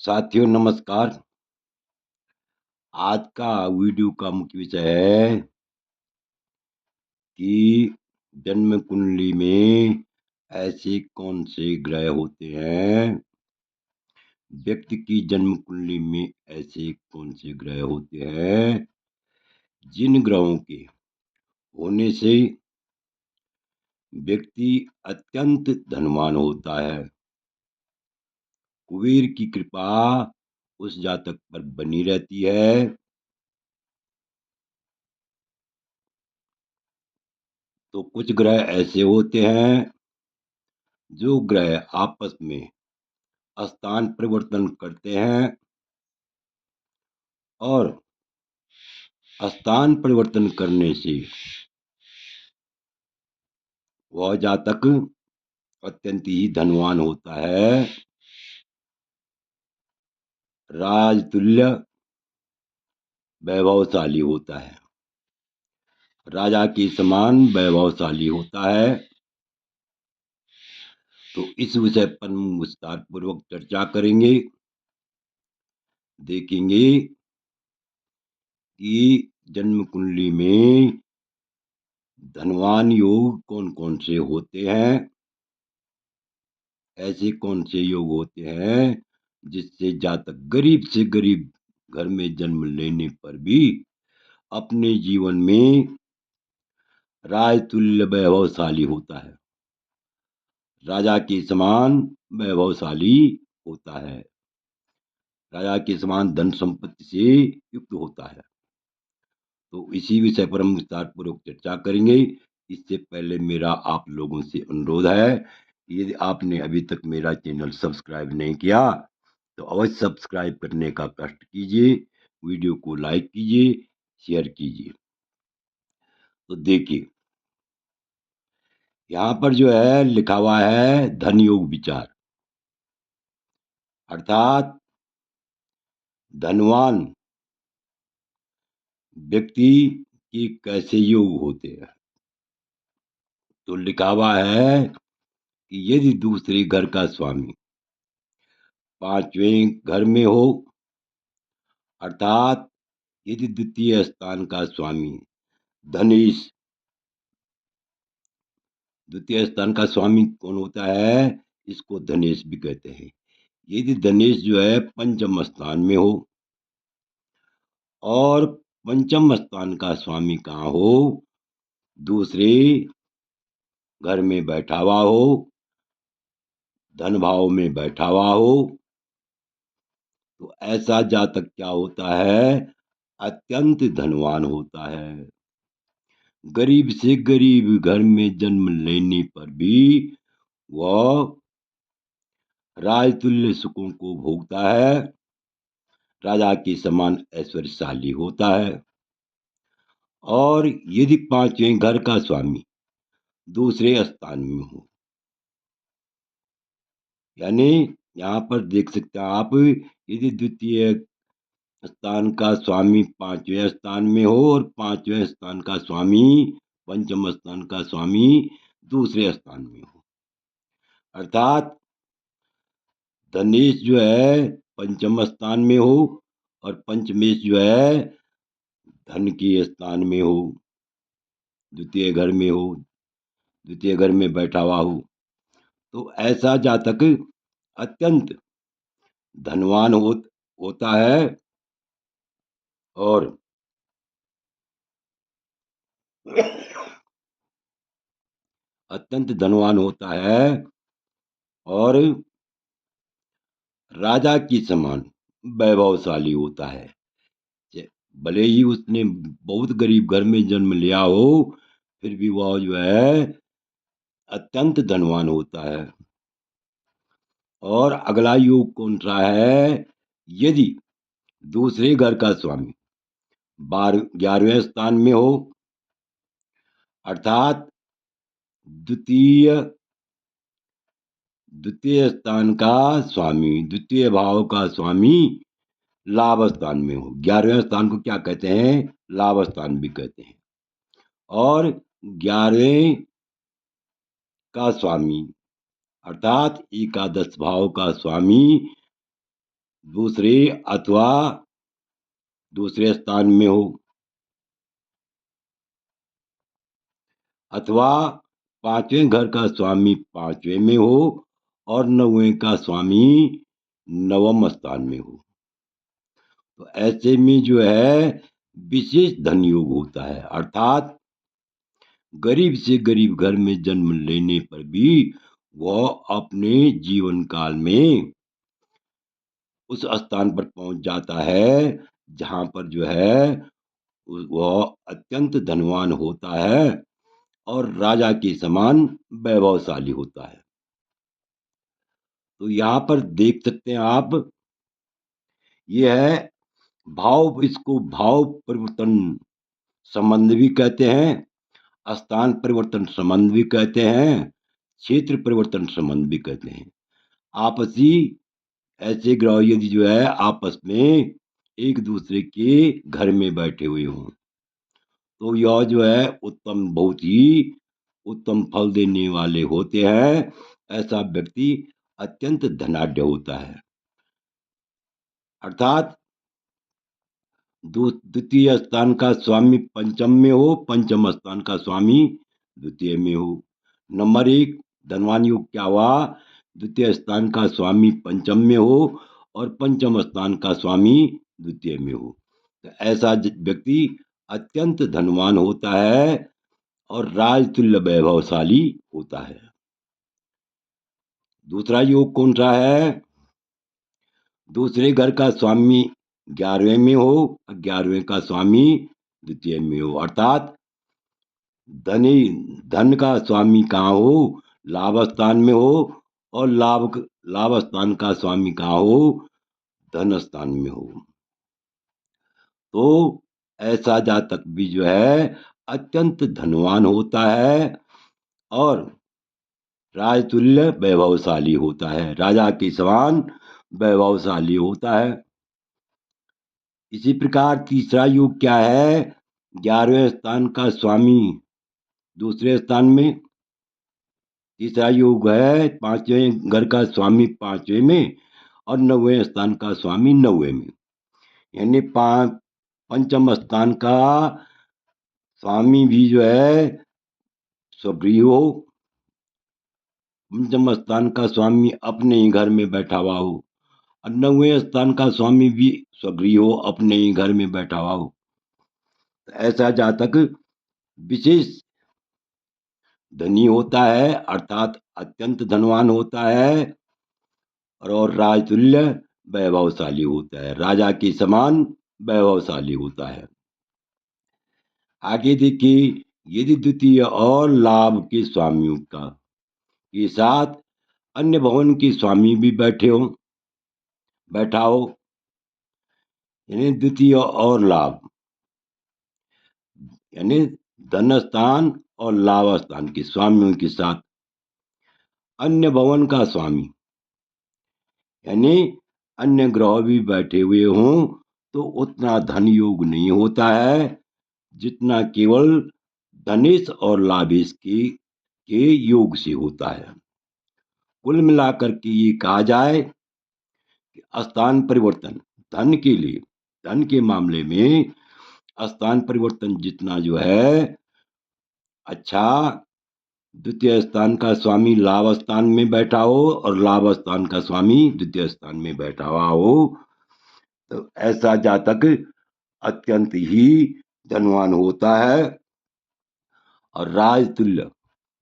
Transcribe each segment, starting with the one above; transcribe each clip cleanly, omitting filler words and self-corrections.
साथियों नमस्कार। आज का वीडियो का मुख्य विषय है कि जन्म कुंडली में ऐसे कौन से ग्रह होते हैं, व्यक्ति की जन्म कुंडली में ऐसे कौन से ग्रह होते हैं जिन ग्रहों के होने से व्यक्ति अत्यंत धनवान होता है। कुबेर की कृपा उस जातक पर बनी रहती है। तो कुछ ग्रह ऐसे होते हैं जो ग्रह आपस में स्थान परिवर्तन करते हैं और स्थान परिवर्तन करने से वह जातक अत्यंत ही धनवान होता है, राजतुल्य वैभवशाली होता है, राजा के समान वैभवशाली होता है। तो इस विषय पर हम विस्तार पूर्वक चर्चा करेंगे, देखेंगे कि जन्म कुंडली में धनवान योग कौन कौन से होते हैं, ऐसे कौन से योग होते हैं जिससे जातक गरीब से गरीब घर में जन्म लेने पर भी अपने जीवन में राजतुल्य वैभवशाली होता है, राजा के समान वैभवशाली होता है, राजा के समान धन संपत्ति से युक्त होता है। तो इसी विषय पर हम विस्तार पूर्वक चर्चा करेंगे। इससे पहले मेरा आप लोगों से अनुरोध है, यदि आपने अभी तक मेरा चैनल सब्सक्राइब नहीं किया तो अवश्य सब्सक्राइब करने का कष्ट कीजिए, वीडियो को लाइक कीजिए, शेयर कीजिए। तो देखिए, यहाँ पर जो है लिखा हुआ है धन योग विचार, अर्थात धनवान व्यक्ति के कैसे योग होते हैं। तो लिखा हुआ है कि यदि दूसरे घर का स्वामी पांचवें घर में हो, अर्थात यदि द्वितीय स्थान का स्वामी धनेश, द्वितीय स्थान का स्वामी कौन होता है, इसको धनेश भी कहते हैं। यदि धनेश जो है पंचम स्थान में हो और पंचम स्थान का स्वामी कहाँ हो, दूसरे घर में बैठा हुआ हो, धन भाव में बैठा हुआ हो, तो ऐसा जातक क्या होता है, अत्यंत धनवान होता है। गरीब से गरीब घर में जन्म लेने पर भी वह राजतुल्य सुखों को भोगता है, राजा के समान ऐश्वर्यशाली होता है। और यदि पांचवें घर का स्वामी दूसरे स्थान में हो, यानी यहाँ पर देख सकते हैं आप, यदि द्वितीय स्थान का स्वामी पांचवें स्थान में हो और पांचवें स्थान का स्वामी पंचम स्थान का स्वामी दूसरे स्थान में हो, अर्थात धनेश जो है पंचम स्थान में हो और पंचमेश जो है धन के स्थान में हो, द्वितीय घर में हो, द्वितीय घर में बैठा हुआ हो, तो ऐसा जातक अत्यंत धनवान होता है और अत्यंत धनवान होता है और राजा की समान वैभवशाली होता है। भले ही उसने बहुत गरीब घर में जन्म लिया हो, फिर भी वह जो है अत्यंत धनवान होता है। और अगला योग कौन सा है, यदि दूसरे घर का स्वामी 11वें स्थान में हो, अर्थात द्वितीय द्वितीय स्थान का स्वामी, द्वितीय भाव का स्वामी लाभ स्थान में हो। 11वें स्थान को क्या कहते हैं, लाभ स्थान भी कहते हैं। और 11वें का स्वामी अर्थात एकादश भाव का स्वामी दूसरे अथवा दूसरे स्थान में हो, अथवा पांचवें घर का स्वामी पांचवें में हो और नौवें का स्वामी नवम स्थान में हो, तो ऐसे में जो है विशेष धन योग होता है। अर्थात गरीब से गरीब घर में जन्म लेने पर भी वह अपने जीवन काल में उस स्थान पर पहुंच जाता है जहां पर जो है वह अत्यंत धनवान होता है और राजा के समान वैभवशाली होता है। तो यहाँ पर देख सकते हैं आप, ये है भाव, इसको भाव परिवर्तन संबंध भी कहते हैं, स्थान परिवर्तन संबंध भी कहते हैं, क्षेत्र परिवर्तन संबंध भी कहते हैं। आपसी ऐसे ग्रह यदि जो है आपस में एक दूसरे के घर में बैठे हुए हों तो यह जो है उत्तम, बहुत ही उत्तम फल देने वाले होते हैं। ऐसा व्यक्ति अत्यंत धनाढ्य होता है। अर्थात द्वितीय स्थान का स्वामी पंचम में हो, पंचम स्थान का स्वामी द्वितीय में हो। नंबर एक, धनवान योग क्या हुआ? द्वितीय स्थान का स्वामी पंचम में हो और पंचम स्थान का स्वामी द्वितीय में हो, तो ऐसा व्यक्ति अत्यंत धनवान होता है और राजतुल्य वैभवशाली होता है। दूसरा योग कौन सा है? दूसरे घर का स्वामी 11वें में हो, 11वें का स्वामी द्वितीय में हो। अर्थात धन का स्वामी कहाँ हो? लाभ स्थान में हो और लाभ स्थान का स्वामी कहाँ हो? धन स्थान में हो। तो ऐसा जातक भी जो है अत्यंत धनवान होता है और राजतुल्य वैभवशाली होता है, राजा के समान वैभवशाली होता है। इसी प्रकार तीसरा योग क्या है? 11वें स्थान का स्वामी दूसरे स्थान में। तीसरा योग है पांचवें घर का स्वामी पांचवें में और 9वें स्थान का स्वामी 9वें में। यानी पंचम स्थान का स्वामी भी जो है स्वगृही हो, पंचम स्थान का स्वामी अपने ही घर में बैठा हुआ हो और 9वें स्थान का स्वामी भी स्वगृही हो, अपने ही घर में बैठा हुआ हो। ऐसा जातक विशेष धनी होता है, अर्थात अत्यंत धनवान होता है और राजतुल्य वैभवशाली होता है, राजा के समान वैभवशाली होता है। आगे देखिए, यदि द्वितीय और लाभ के स्वामियों का के साथ अन्य भवन के स्वामी भी बैठा हो, यानी द्वितीय और लाभ यानी धन स्थान और लाभ स्थान के स्वामियों के साथ अन्य भवन का स्वामी यानी अन्य ग्रह भी बैठे हुए हों तो उतना धन योग नहीं होता है जितना केवल धनेश और लाभेश के योग से होता है। कुल मिलाकर के ये कहा जाए कि स्थान परिवर्तन धन के मामले में स्थान परिवर्तन जितना जो है अच्छा, द्वितीय स्थान का स्वामी लाभ स्थान में बैठा हो और लाभ स्थान का स्वामी द्वितीय स्थान में बैठा हुआ हो, तो ऐसा जातक अत्यंत ही धनवान होता है और राजतुल्य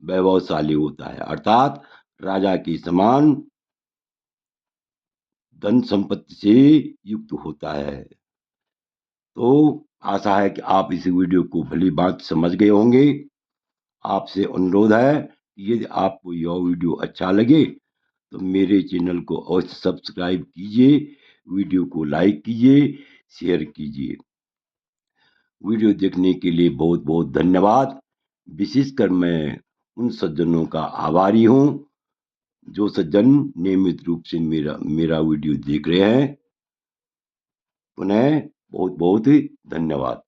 वैभवशाली होता है, अर्थात राजा के समान धन संपत्ति से युक्त होता है। तो आशा है कि आप इस वीडियो को भली बात समझ गए होंगे। आपसे अनुरोध है कि यदि आपको यह वीडियो अच्छा लगे तो मेरे चैनल को अवश्य सब्सक्राइब कीजिए, वीडियो को लाइक कीजिए, शेयर कीजिए। वीडियो देखने के लिए बहुत बहुत धन्यवाद। विशेषकर मैं उन सज्जनों का आभारी हूँ जो सज्जन नियमित रूप से मेरा वीडियो देख रहे हैं। पुनः बहुत बहुत धन्यवाद।